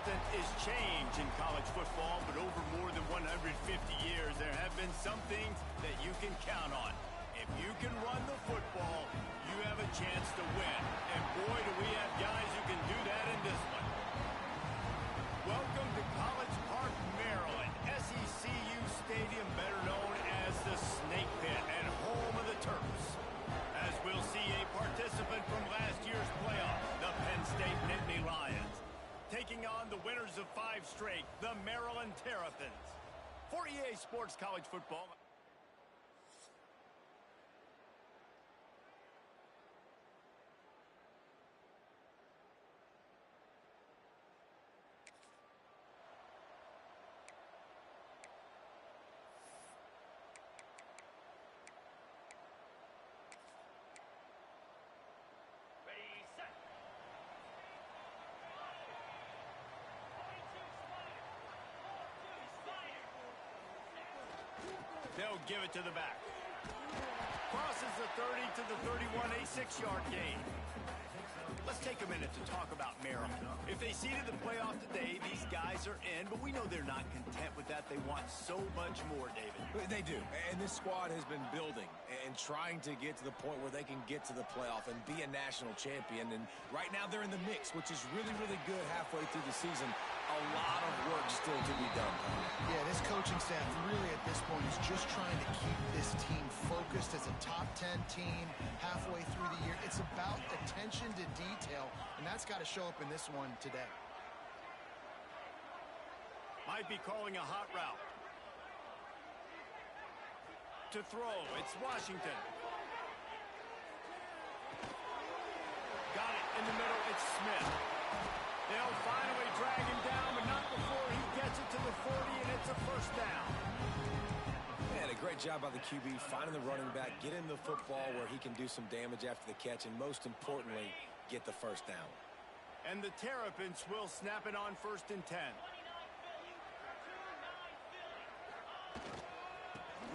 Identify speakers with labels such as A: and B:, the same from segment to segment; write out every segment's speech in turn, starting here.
A: constant is change in college football, but over more than 150 years, there have been some things that you can count on. If you can run the football, you have a chance to win. And boy, do we have guys who can do that in this one. Welcome to College Park, Maryland, SECU Stadium, better known as the Snake Pit and home of the Terps. As we'll see a participant from last year's playoff, the Penn State Nittany Lions, taking on the winners of 5 straight, the Maryland Terrapins. For EA Sports College Football. They'll give it to the back. Crosses the 30 to the 31, a 6-yard gain. Let's take a minute to talk about Maryland. If they seeded the playoff today, these guys are in, but we know they're not content with that. They want so much more, David.
B: They do, and this squad has been building and trying to get to the point where they can get to the playoff and be a national champion. And right now they're in the mix, which is really, really good halfway through the season. A lot of work still to be done.
C: Yeah, this coaching staff really at this point is just trying to keep this team focused as a top 10 team halfway through the year. It's about attention to detail, and that's got to show up in this one today.
A: Might be calling a hot route. To throw, it's Washington. Got it in the middle, it's Smith. They'll finally drag him down, but not before he gets it to the 40, and it's a first down.
B: Man, a great job by the QB finding the running back, getting the football where he can do some damage after the catch, and most importantly, get the first down.
A: And the Terrapins will snap it on 1st and 10.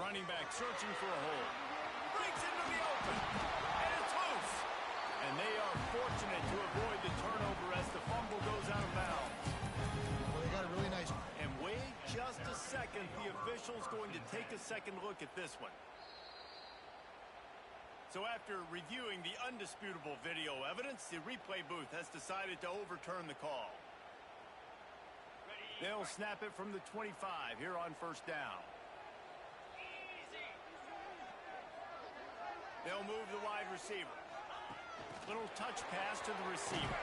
A: Running back searching for a hole. Breaks into the open. And it's loose. And they are fortunate to avoid the turnover as the fumble goes out of bounds.
C: Well, they got a really nice...
A: And wait just a second. The official's going to take a second look at this one. So after reviewing the undisputable video evidence, the replay booth has decided to overturn the call. They'll snap it from the 25 here on 1st down. They'll move the wide receiver. Little touch pass to the receiver.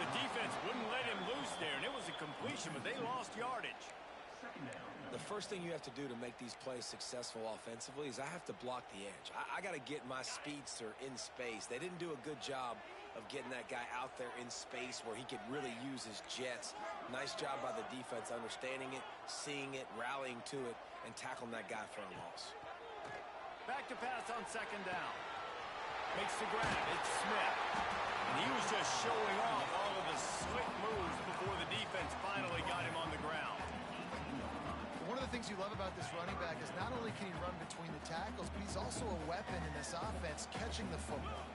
A: The defense wouldn't let him loose there, and it was a completion, but they lost yardage.
B: The first thing you have to do to make these plays successful offensively is I have to block the edge. I got to get my speedster in space. They didn't do a good job of getting that guy out there in space where he could really use his jets. Nice job by the defense understanding it, seeing it, rallying to it, and tackling that guy for a loss.
A: Back to pass on 2nd down. Makes the grab. It's Smith. And he was just showing off all of the slick moves before the defense finally got him on the ground.
C: One of the things you love about this running back is not only can he run between the tackles, but he's also a weapon in this offense, catching the football.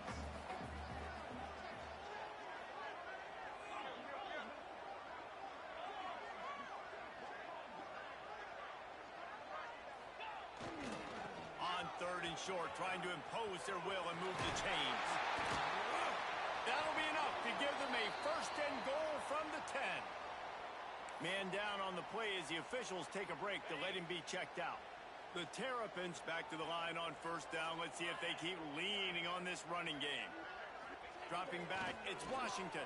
A: On 3rd and short, trying to impose their will and move the chains. That'll be enough to give them a 1st and goal from the 10. Man down on the play as the officials take a break to let him be checked out. The Terrapins back to the line on 1st down. Let's see if they keep leaning on this running game. Dropping back, it's Washington.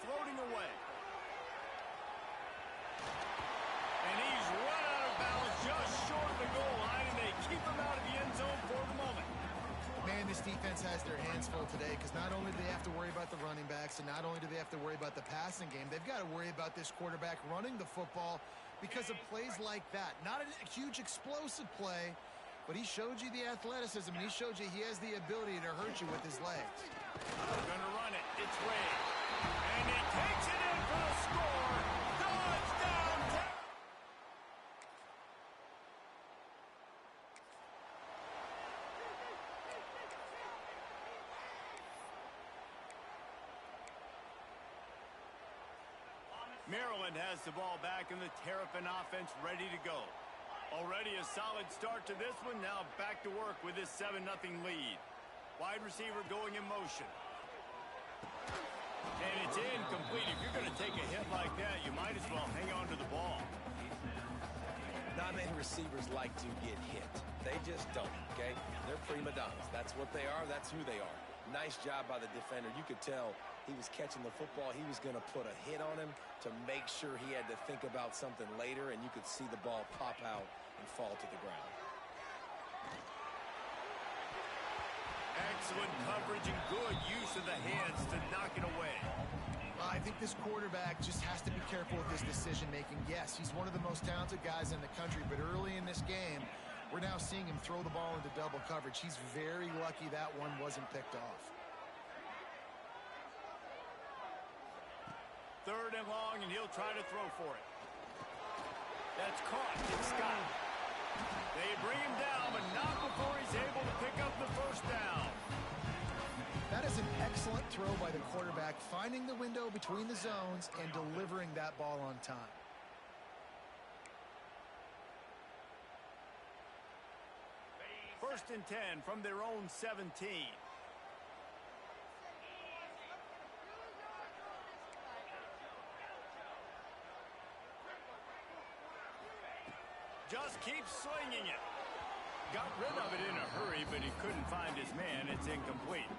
A: Floating away. And he's run out of bounds just short of the goal line, and they keep him out of the end zone for the moment.
C: Man, this defense has their hands full today because not only do they have to worry about the running backs and not only do they have to worry about the passing game, they've got to worry about this quarterback running the football because of plays like that. Not a huge explosive play, but he showed you the athleticism. He showed you he has the ability to hurt you with his legs.
A: They're going to run it. It's Ray. And he takes it in for the score. Touchdown! Maryland has the ball back and the Terrapin offense ready to go. Already a solid start to this one. Now back to work with this 7-0 lead. Wide receiver going in motion. And it's incomplete. If you're going to take a hit like that, you might as well hang on to the ball.
B: Not many receivers like to get hit. They just don't, okay? They're prima donnas. That's what they are. That's who they are. Nice job by the defender. You could tell he was catching the football. He was going to put a hit on him to make sure he had to think about something later, and you could see the ball pop out and fall to the ground.
A: Excellent coverage and good use of the hands to knock it away.
C: I think this quarterback just has to be careful with his decision-making. Yes, he's one of the most talented guys in the country, but early in this game, we're now seeing him throw the ball into double coverage. He's very lucky that one wasn't picked off.
A: 3rd and long, and he'll try to throw for it. That's caught. It's Scott. They bring him down, but not before he's able to pick up the first down.
C: That is an excellent throw by the quarterback, finding the window between the zones and delivering that ball on time.
A: First and 10 from their own 17. Just keeps slinging it. Got rid of it in a hurry, but he couldn't find his man. It's incomplete.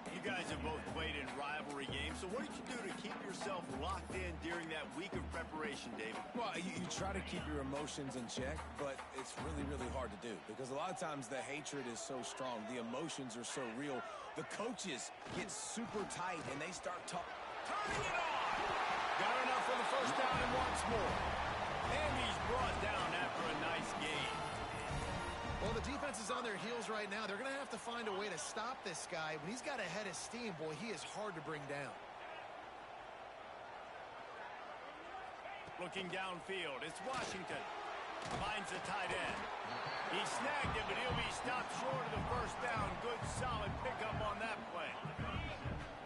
A: You guys have both played in rivalry games, so what did you do to keep yourself locked in during that week of preparation, David?
B: Well, you try to keep your emotions in check, but it's really, really hard to do because a lot of times the hatred is so strong. The emotions are so real. The coaches get super tight, and they start turning it on.
A: Got enough for the first down and wants more. And he's brought down after a nice game.
C: Well, the defense is on their heels right now. They're going to have to find a way to stop this guy. When he's got a head of steam, boy, he is hard to bring down.
A: Looking downfield, it's Washington. Finds the tight end. He snagged it, but he'll be stopped short of the first down. Good, solid pickup on that play.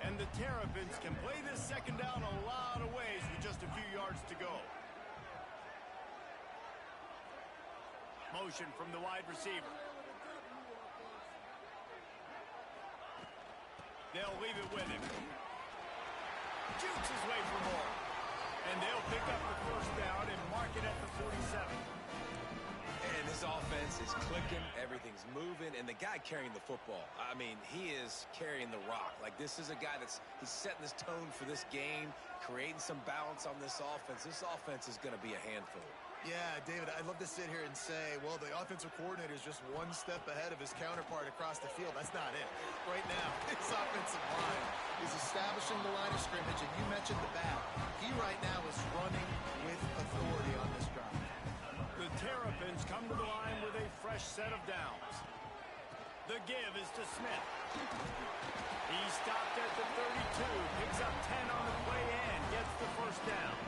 A: And the Terrapins can play this second down a lot of ways with just a few yards to go. Motion from the wide receiver. They'll leave it with him. Jukes his way for more. And they'll pick up the first down and mark it at the 47.
B: And this offense is clicking, everything's moving, and the guy carrying the football, I mean, he is carrying the rock. Like, this is a guy he's setting this tone for this game, creating some balance on this offense. This offense is going to be a handful.
C: Yeah, David, I'd love to sit here and say, well, the offensive coordinator is just one step ahead of his counterpart across the field. That's not it. Right now, his offensive line is establishing the line of scrimmage, and you mentioned the back. He right now is running with authority on this drive.
A: The Terrapins come to the line with a fresh set of downs. The give is to Smith. He stopped at the 32, picks up 10 on the play and gets the first down.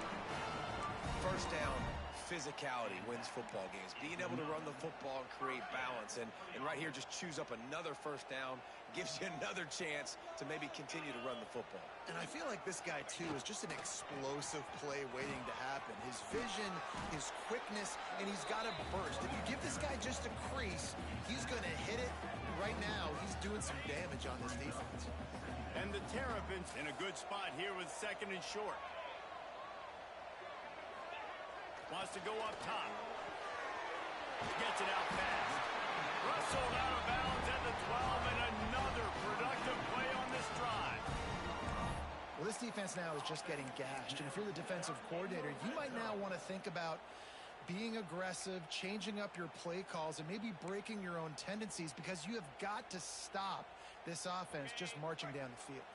B: First down. Physicality wins football games. Being able to run the football and create balance. And right here, just choose up another first down. Gives you another chance to maybe continue to run the football.
C: And I feel like this guy, too, is just an explosive play waiting to happen. His vision, his quickness, and he's got a burst. If you give this guy just a crease, he's going to hit it. Right now, he's doing some damage on this defense.
A: And the Terrapins in a good spot here with 2nd and short. Wants to go up top. Gets it out fast. Rustled out of bounds at the 12, and another productive play on this drive.
C: Well, this defense now is just getting gashed. And if you're the defensive coordinator, you might now want to think about being aggressive, changing up your play calls, and maybe breaking your own tendencies because you have got to stop this offense just marching down the field.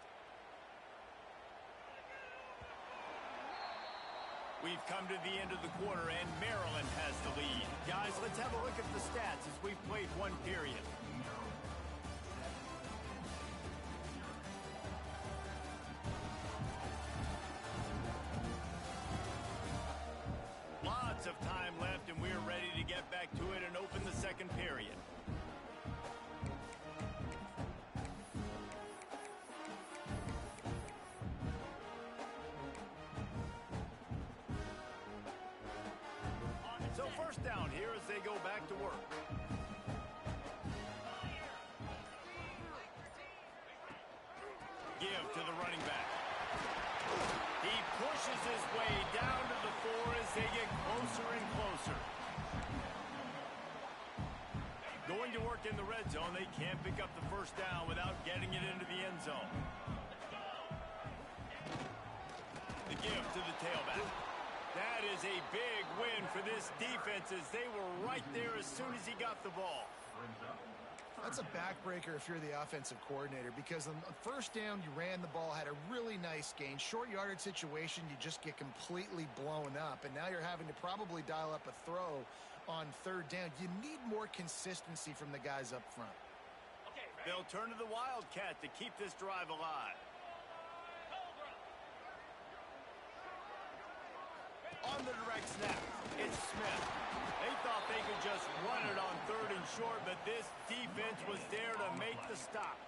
A: We've come to the end of the quarter, and Maryland has the lead. Guys, let's have a look at the stats as we've played one period. Lots of time left, and we're ready to get back to it and open the second period. first down here as they go back to work. Give to the running back. He pushes his way down to the 4 as they get closer and closer. Going to work in the red zone, they can't pick up the first down without getting it into the end zone. The give to the tailback. That is a big win for this defense as they were right there as soon as he got the ball.
C: That's a backbreaker if you're the offensive coordinator, because on first down, you ran the ball, had a really nice gain. Short yardage situation, you just get completely blown up, and now you're having to probably dial up a throw on third down. You need more consistency from the guys up front.
A: They'll turn to the Wildcat to keep this drive alive. On the direct snap, it's Smith. They thought they could just run it on third and short, but this defense was there to make the stop.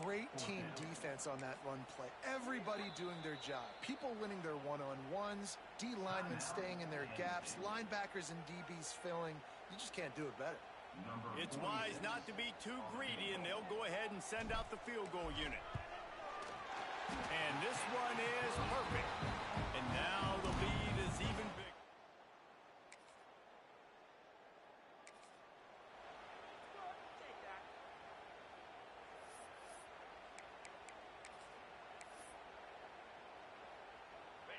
C: Great team defense on that run play. Everybody doing their job. People winning their one-on-ones, D linemen staying in their gaps, linebackers and DBs filling. You just can't do it better.
A: It's wise not to be too greedy, and they'll go ahead and send out the field goal unit. And this one is perfect. And now the lead is even bigger.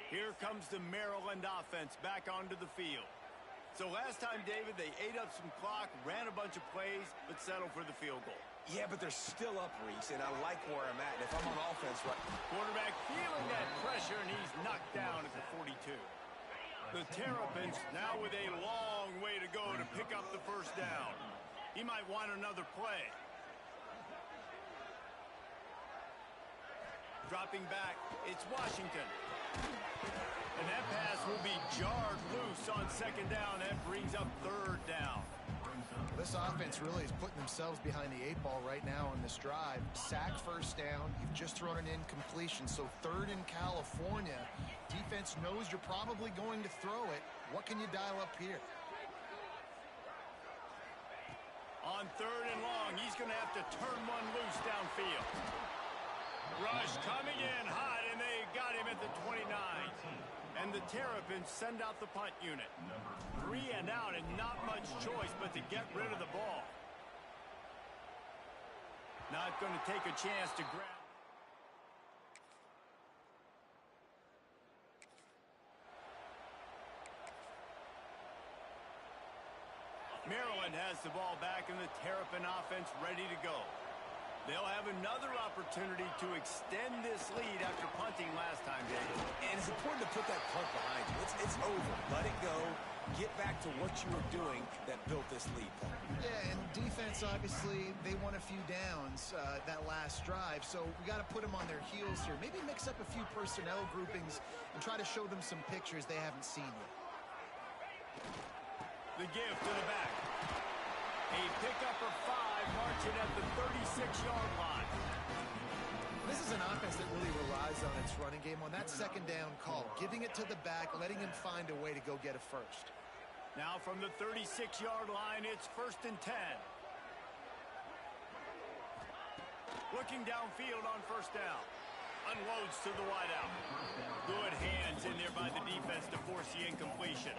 A: Here comes the Maryland offense back onto the field. So last time, David, they ate up some clock, ran a bunch of plays, but settled for the field goal.
B: Yeah, but they're still up, Reese, and I like where I'm at. And if I'm on offense, right?
A: Quarterback feeling that pressure, and he's knocked down at the 42. The Terrapins now with a long way to go to pick up the first down. He might want another play. Dropping back, it's Washington. And that pass will be jarred loose on second down. That brings up third down.
C: This offense really is putting themselves behind the 8 ball right now on this drive. Sack first down. You've just thrown an incompletion. So third in California. Defense knows you're probably going to throw it. What can you dial up here?
A: On third and long, he's going to have to turn one loose downfield. Rush coming in hot, and they got him at the 29. And the Terrapins send out the punt unit. 3 and out, and not much choice but to get rid of the ball. Not going to take a chance to grab. Maryland has the ball back, and the Terrapin offense ready to go. They'll have another opportunity to extend this lead after punting last time, Dave.
B: And it's important to put that punt behind you. It's over. Let it go. Get back to what you were doing that built this lead.
C: Yeah, and defense, obviously, they won a few downs that last drive, so we got to put them on their heels here. Maybe mix up a few personnel groupings and try to show them some pictures they haven't seen yet.
A: The give to the back. A pickup of 5 marching at the 36-yard line.
C: This is an offense that really relies on its running game on that second down call, giving it to the back, letting him find a way to go get a first.
A: Now from the 36-yard line, it's 1st and 10. Looking downfield on first down. Unloads to the wideout. Good hands in there by the defense to force the incompletion.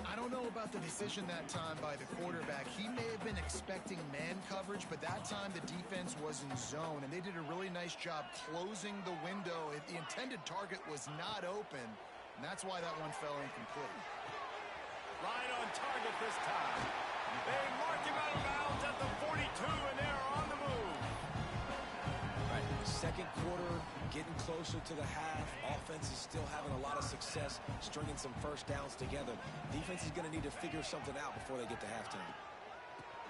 C: I don't know about the decision that time by the quarterback. He may have been expecting man coverage, but that time the defense was in zone, and they did a really nice job closing the window. The intended target was not open, and that's why that one fell incomplete.
A: Right on target this time. They mark him out of bounds at the 42, and they're on the move.
B: Right, second quarter, getting closer to the half. Offense is still having a lot of success stringing some first downs together. Defense is going to need to figure something out before they get to halftime.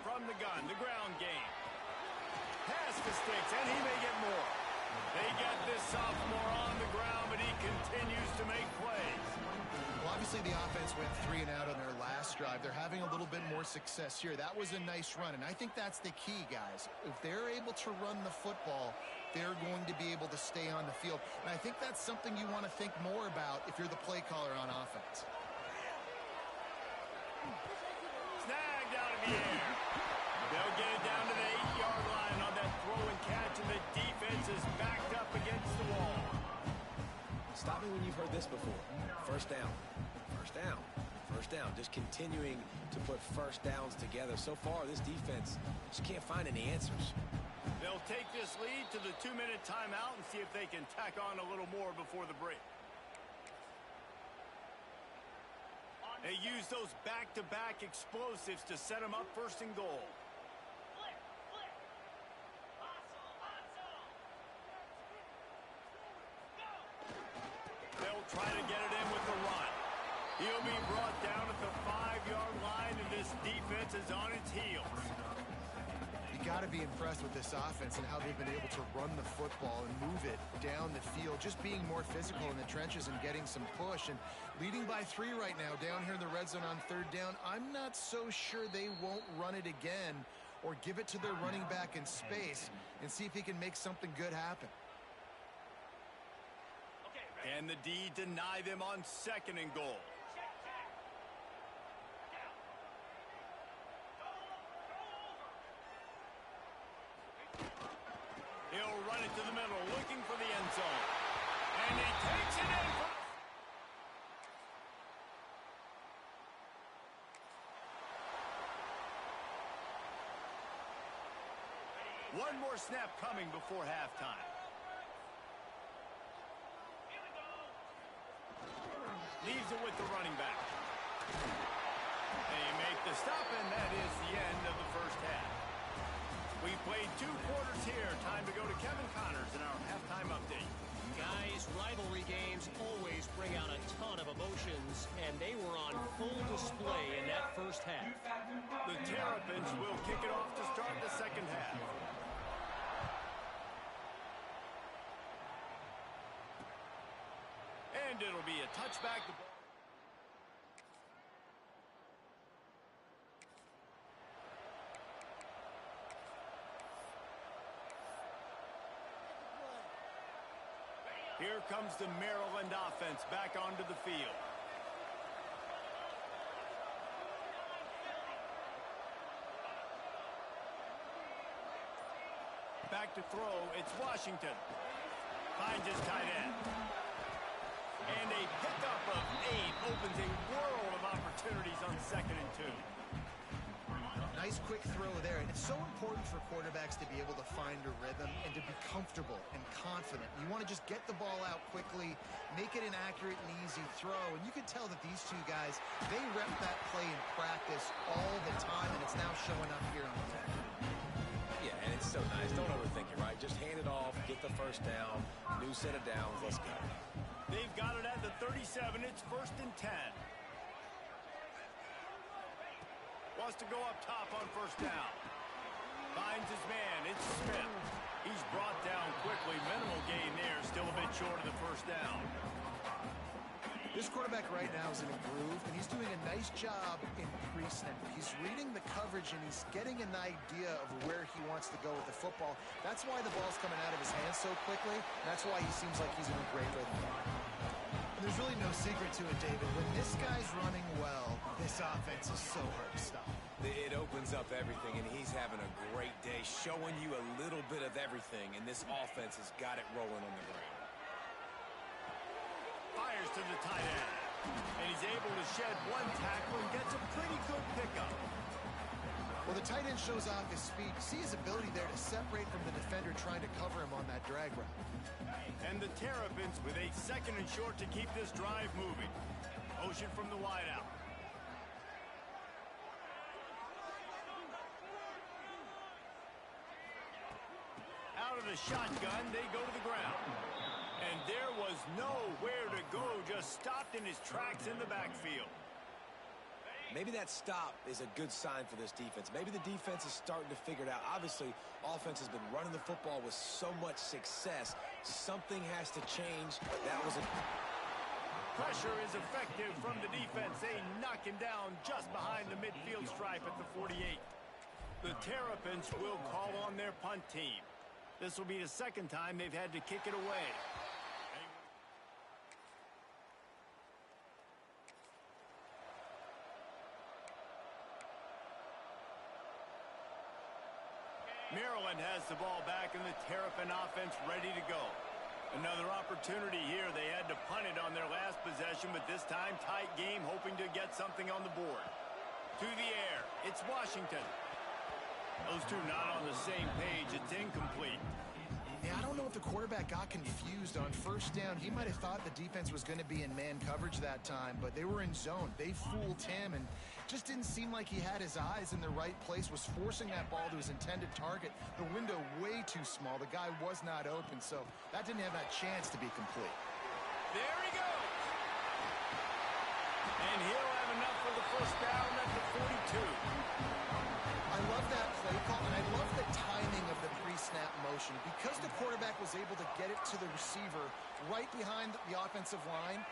A: From the gun, the ground game. Pass to Sticks, and he may get more. They get this sophomore on the ground, but he continues to make plays.
C: Well, obviously the offense went 3 and out on their last drive. They're having a little bit more success here. That was a nice run, and I think that's the key, guys. If they're able to run the football, they're going to be able to stay on the field. And I think that's something you want to think more about if you're the play caller on offense.
A: Snagged out of the air. They'll get it down to the 8-yard line on that throw and catch, and the defense is backed up against the wall.
B: Stop me when you've heard this before. First down. First down. First down. Just continuing to put first downs together. So far, this defense just can't find any answers.
A: They'll take this lead to the 2-minute timeout and see if they can tack on a little more before the break. They use those back-to-back explosives to set them up first and goal. They'll try to get it in with the run. He'll be brought down at the 5-yard line, and this defense is on its heels.
C: You got to be impressed with this offense and how they've been able to run the football and move it down the field, just being more physical in the trenches and getting some push. And leading by 3 right now down here in the red zone on 3rd down. I'm not so sure they won't run it again or give it to their running back in space and see if he can make something good happen.
A: And the D deny them on 2nd and goal. He'll run it to the middle, looking for the end zone. And he takes it in. One more snap coming before halftime. Leaves it with the running back. They make the stop, and that is the end of the first half. We played 2 quarters here. Time to go to Kevin Connors in our halftime update.
D: Guys, rivalry games always bring out a ton of emotions, and they were on full display in that first half.
A: The Terrapins will kick it off to start the second half. And it'll be a touchback. Here comes the Maryland offense back onto the field. Back to throw, it's Washington. Finds his tight end. And a pickup of 8 opens a world of opportunities on 2nd and 2.
C: Nice quick throw there, and it's so important for quarterbacks to be able to find a rhythm and to be comfortable and confident. You want to just get the ball out quickly, make it an accurate and easy throw, and you can tell that these 2 guys, they rep that play in practice all the time, and it's now showing up here on the field.
B: Yeah, and it's so nice. Don't overthink it, right? Just hand it off, get the first down, new set of downs, let's go.
A: They've got it at the 37. It's 1st and 10. Wants to go up top on 1st down. Finds his man. It's Smith. He's brought down quickly. Minimal gain there. Still a bit short of the 1st down.
C: This quarterback right now is in a groove, and he's doing a nice job in pre-snap. He's reading the coverage, and he's getting an idea of where he wants to go with the football. That's why the ball's coming out of his hands so quickly. That's why he seems like he's in a great rhythm. There's really no secret to it, David. When this guy's running well, this offense is so hard to stop.
B: It opens up everything, and he's having a great day, showing you a little bit of everything, and this offense has got it rolling on the ground.
A: Fires to the tight end. And he's able to shed 1 tackle and gets a pretty good pickup.
C: Well, the tight end shows off his speed. See his ability there to separate from the defender trying to cover him on that drag route.
A: And the Terrapins with a 2nd and short to keep this drive moving. Motion from the wideout. Out of the shotgun, they go to the ground. And there was nowhere to go, just stopped in his tracks in the backfield.
B: Maybe that stop is a good sign for this defense. Maybe the defense is starting to figure it out. Obviously, offense has been running the football with so much success. Something has to change. That was a...
A: Pressure is effective from the defense. They knock him down just behind the midfield stripe at the 48. The Terrapins will call on their punt team. This will be the 2nd time they've had to kick it away. Maryland has the ball back, and the Terrapin offense ready to go. Another opportunity here. They had to punt it on their last possession, but this time tight game, hoping to get something on the board. To the air. It's Washington. Those two not on the same page. It's incomplete.
C: Yeah, I don't know if the quarterback got confused on first down. He might have thought the defense was going to be in man coverage that time, but they were in zone. They fooled him and just didn't seem like he had his eyes in the right place, was forcing that ball to his intended target. The window way too small. The guy was not open, so that didn't have that chance to be complete.
A: There he goes. And he'll have enough for the first down at the 42.
C: I love that play call, and I love the timing of the pre-snap motion. Because the quarterback was able to get it to the receiver right behind the offensive line,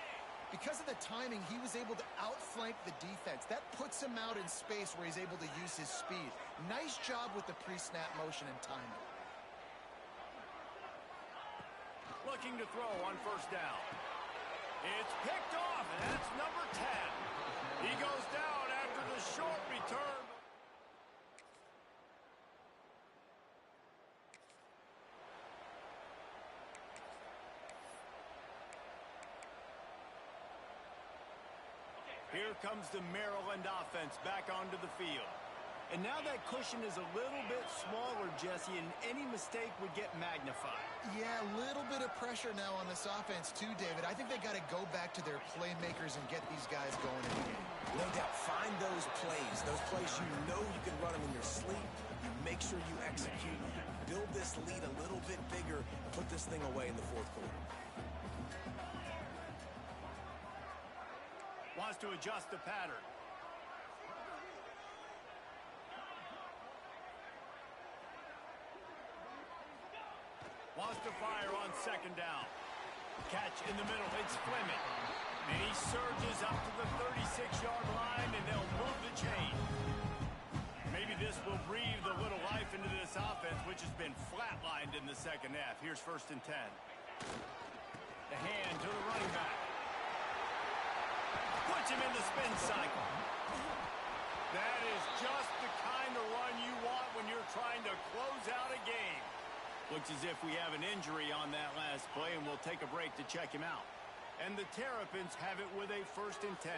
C: because of the timing, he was able to outflank the defense. That puts him out in space where he's able to use his speed. Nice job with the pre-snap motion and timing.
A: Looking to throw on first down. It's picked off, and that's number 10. He goes down after the short return. Here comes the Maryland offense back onto the field. And now that cushion is a little bit smaller, Jesse, and any mistake would get magnified.
C: Yeah, a little bit of pressure now on this offense too, David. I think they got to go back to their playmakers and get these guys going in the game.
B: No doubt. Find those plays you know you can run them in your sleep. You make sure you execute. Build this lead a little bit bigger. Put this thing away in the fourth quarter.
A: Wants to adjust the pattern. Wants to fire on second down. Catch in the middle. It's Fleming. And he surges up to the 36-yard line, and they'll move the chain. Maybe this will breathe a little life into this offense, which has been flatlined in the second half. Here's 1st and 10. The hand to the running back. Puts him in the spin cycle. That is just the kind of run you want when you're trying to close out a game. Looks as if we have an injury on that last play, and we'll take a break to check him out. And the Terrapins have it with a 1st and 10.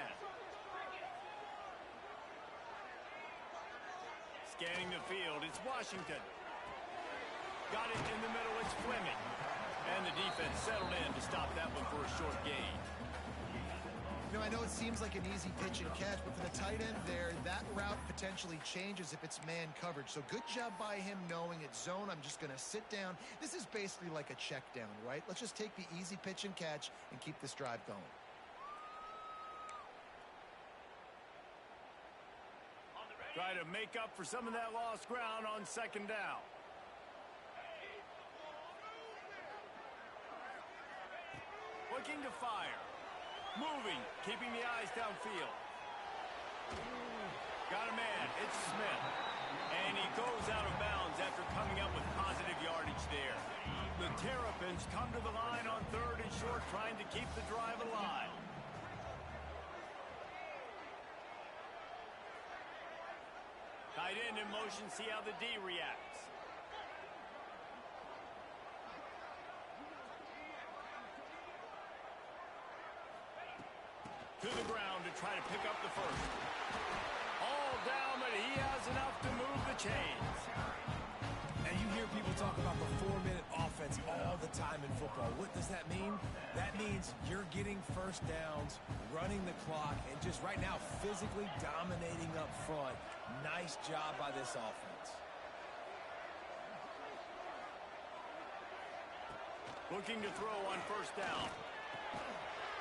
A: Scanning the field, it's Washington. Got it in the middle, it's Fleming. And the defense settled in to stop that one for a short gain.
C: You know, I know it seems like an easy pitch and catch, but for the tight end there, that route potentially changes if it's man coverage. So good job by him knowing it's zone. I'm just going to sit down. This is basically like a check down, right? Let's just take the easy pitch and catch and keep this drive going.
A: Try to make up for some of that lost ground on second down. Looking to fire. Moving, keeping the eyes downfield. Got a man, it's Smith. And he goes out of bounds after coming up with positive yardage there. The Terrapins come to the line on 3rd and short, trying to keep the drive alive. Tight end in motion, see how the D reacts. To the ground to try to pick up the first. All down, but he has enough to move the chains.
B: Now you hear people talk about the 4-minute offense all the time in football. What does that mean? That means you're getting first downs, running the clock, and just right now physically dominating up front. Nice job by this offense.
A: Looking to throw on first down.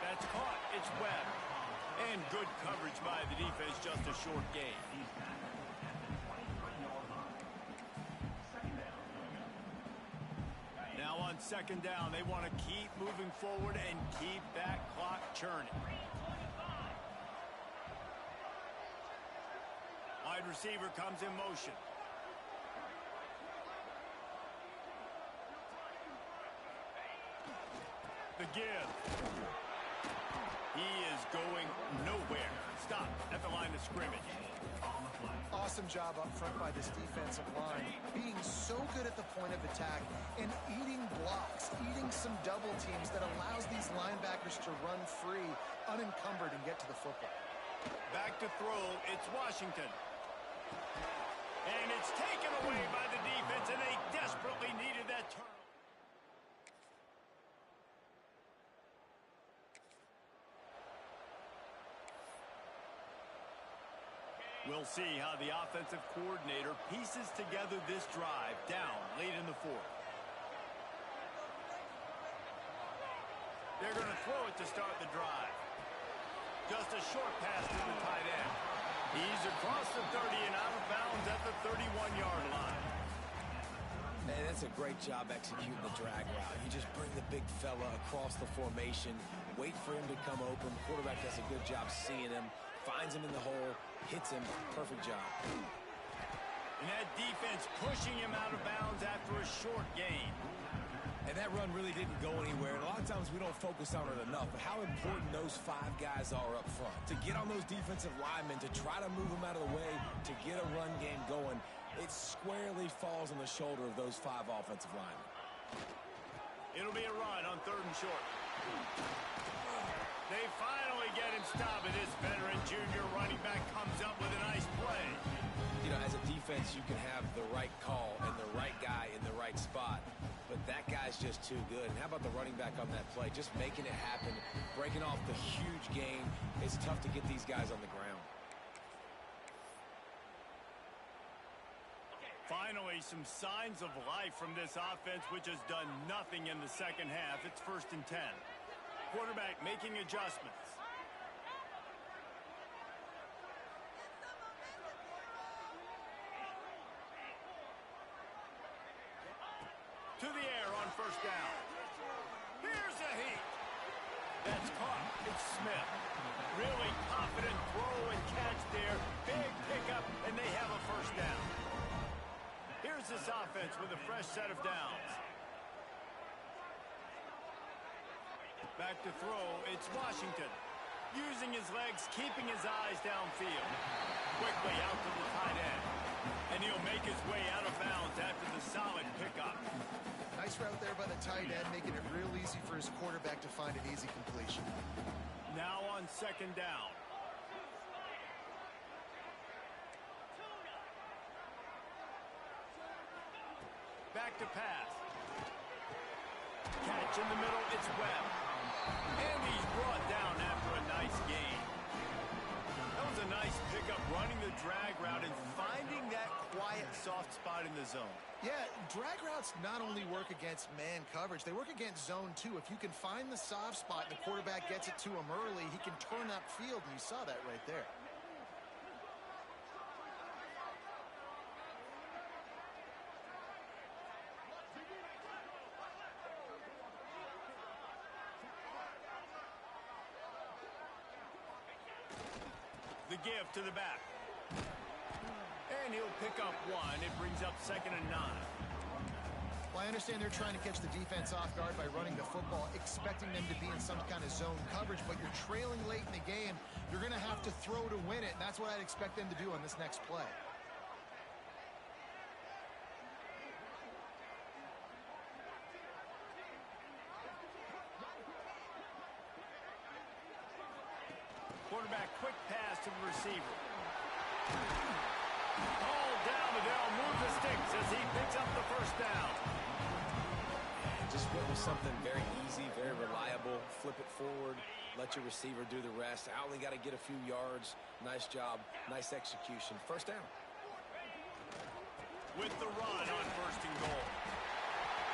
A: That's caught. It's Webb. And good coverage by the defense, just a short gain. Now on second down, they want to keep moving forward and keep that clock churning. Wide receiver comes in motion. The give. He is going nowhere. Stop at the line of scrimmage.
C: Awesome job up front by this defensive line, being so good at the point of attack and eating blocks, eating some double teams that allows these linebackers to run free, unencumbered, and get to the football.
A: Back to throw, it's Washington. And it's taken away by the defense, and they desperately needed that turnover. We'll see how the offensive coordinator pieces together this drive down late in the fourth. They're going to throw it to start the drive. Just a short pass to the tight end. He's across the 30 and out of bounds at the 31-yard line.
B: And that's a great job executing the drag route. You just bring the big fella across the formation, wait for him to come open. Quarterback does a good job seeing him, finds him in the hole, hits him. Perfect job.
A: And that defense pushing him out of bounds after a short gain.
B: And that run really didn't go anywhere. And a lot of times we don't focus on it enough, but how important those 5 guys are up front. To get on those defensive linemen, to try to move them out of the way, to get a run game going, it squarely falls on the shoulder of those 5 offensive linemen.
A: It'll be a run on 3rd and short. They finally get him stopped, and this veteran junior running back comes up with a nice play.
B: You know, as a defense, you can have the right call and the right guy in the right spot, but that guy's just too good. And how about the running back on that play? Just making it happen, breaking off the huge gain. It's tough to get these guys on the ground.
A: Finally, some signs of life from this offense, which has done nothing in the second half. It's 1st and 10. Quarterback making adjustments. To the air on 1st down. Here's a heat. That's caught. It's Smith. Really confident throw and catch there. Big pickup, and they have a 1st down. Here's this offense with a fresh set of downs. Back to throw, it's Washington. Using his legs, keeping his eyes downfield. Quickly out to the tight end. And he'll make his way out of bounds after the solid pickup.
C: Nice route there by the tight end, making it real easy for his quarterback to find an easy completion.
A: Now on 2nd down. Back to pass. Catch in the middle, it's Webb. And he's brought down after a nice gain. That was a nice pickup, running the drag route and finding that quiet, soft spot in the zone.
C: Yeah, drag routes not only work against man coverage, they work against zone too. If you can find the soft spot and the quarterback gets it to him early, he can turn upfield, and you saw that right there.
A: The give to the back. And he'll pick up 1. It brings up 2nd and 9.
C: Well, I understand they're trying to catch the defense off guard by running the football, expecting them to be in some kind of zone coverage, but you're trailing late in the game. You're going to have to throw to win it, and that's what I'd expect them to do on this next play.
A: Quarterback, quick pass to the receiver. All down, and they'll move the sticks as he picks up the 1st down.
B: And just went with something very easy, very reliable. Flip it forward, let your receiver do the rest. I only got to get a few yards. Nice job, nice execution. 1st down.
A: With the run on 1st and goal.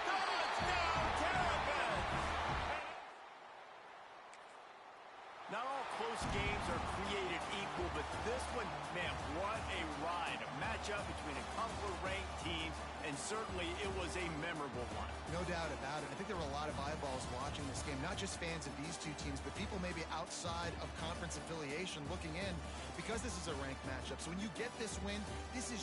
A: Touchdown, Terrapins! Not all close games are created equal, but this one, man, what a ride. A matchup between a couple of ranked teams, and certainly it was a memorable one.
C: No doubt about it. I think there were a lot of eyeballs watching this game, not just fans of these two teams, but people maybe outside of conference affiliation looking in because this is a ranked matchup. So when you get this win, this is